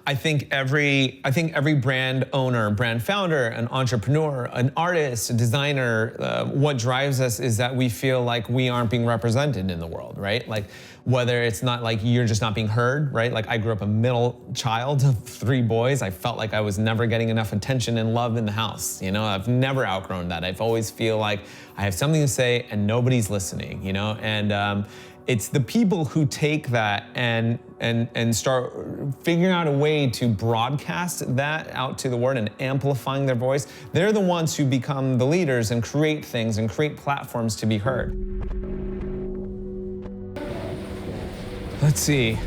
I think every brand owner, brand founder, an entrepreneur, an artist, a designer, what drives us is that we feel like we aren't being represented in the world, right? Like whether it's not like you're just not being heard, right? Like I grew up a middle child of 3 boys. I felt like I was never getting enough attention and love in the house. You know, I've never outgrown that. I've always feel like I have something to say and nobody's listening, you know? And it's the people who take that and start figuring out a way to broadcast that out to the world and amplifying their voice. They're the ones who become the leaders and create things and create platforms to be heard. Let's see.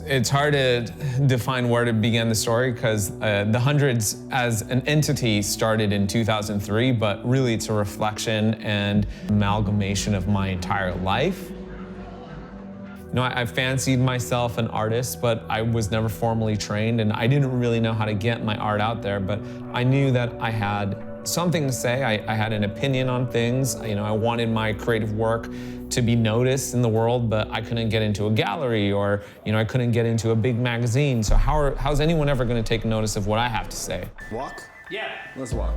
It's hard to define where to begin the story because the Hundreds as an entity started in 2003, but really it's a reflection and amalgamation of my entire life. You know, I fancied myself an artist, but I was never formally trained and I didn't really know how to get my art out there, but I knew that I had something to say. I had an opinion on things. You know, I wanted my creative work to be noticed in the world, but I couldn't get into a gallery or, you know, I couldn't get into a big magazine. So how's anyone ever going to take notice of what I have to say? Walk? Yeah. Let's walk.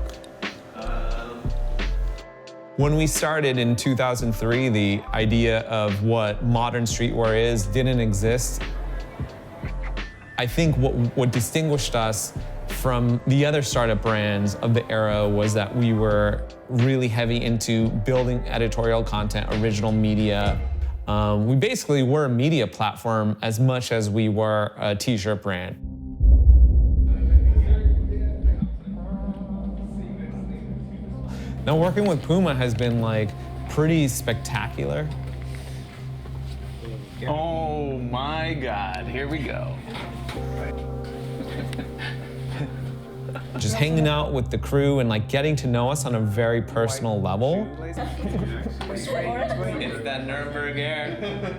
When we started in 2003, the idea of what modern streetwear is didn't exist. I think what distinguished us from the other startup brands of the era was that we were really heavy into building editorial content, original media. We basically were a media platform as much as we were a t-shirt brand. Now working with PUMA has been like pretty spectacular. Oh my God, here we go. Just hanging out with the crew and like getting to know us on a very personal level. It's that Nuremberg air.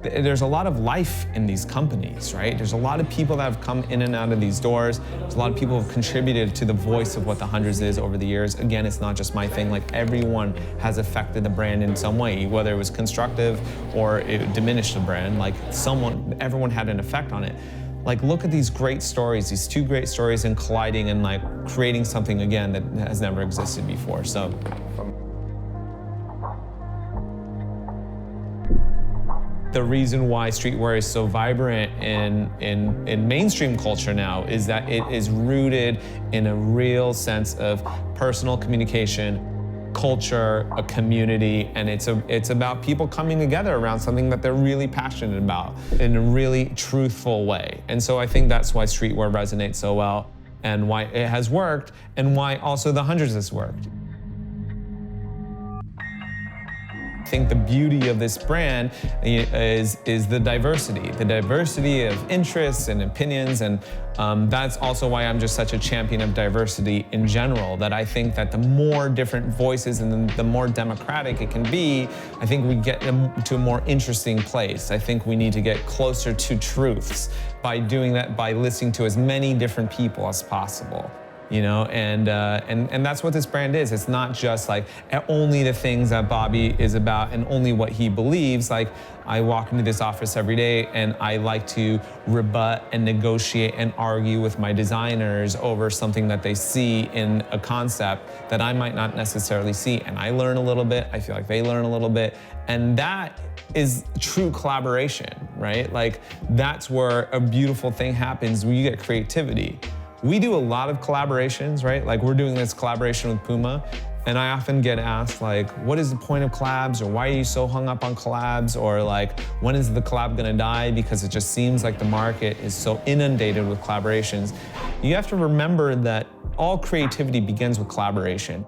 There's a lot of life in these companies, right? There's a lot of people that have come in and out of these doors. There's a lot of people who have contributed to the voice of what the Hundreds is over the years. Again, it's not just my thing. Like everyone has affected the brand in some way, whether it was constructive or it diminished the brand. Like everyone had an effect on it. Like look at these great stories, these 2 great stories and colliding and like creating something again that has never existed before. So. The reason why streetwear is so vibrant in mainstream culture now is that it is rooted in a real sense of personal communication, culture, a community, and it's about people coming together around something that they're really passionate about in a really truthful way. And so I think that's why streetwear resonates so well and why it has worked and why also the Hundreds has worked. I think the beauty of this brand is the diversity of interests and opinions, and that's also why I'm just such a champion of diversity in general, that I think that the more different voices and the more democratic it can be, I think we get to a more interesting place. I think we need to get closer to truths by doing that, by listening to as many different people as possible. You know, and that's what this brand is. It's not just like only the things that Bobby is about and only what he believes. Like I walk into this office every day and I like to rebut and negotiate and argue with my designers over something that they see in a concept that I might not necessarily see. And I learn a little bit, I feel like they learn a little bit. And that is true collaboration, right? Like that's where a beautiful thing happens when you get creativity. We do a lot of collaborations, right? Like we're doing this collaboration with PUMA, and I often get asked like, what is the point of collabs? Or why are you so hung up on collabs? Or like, when is the collab gonna die? Because it just seems like the market is so inundated with collaborations. You have to remember that all creativity begins with collaboration.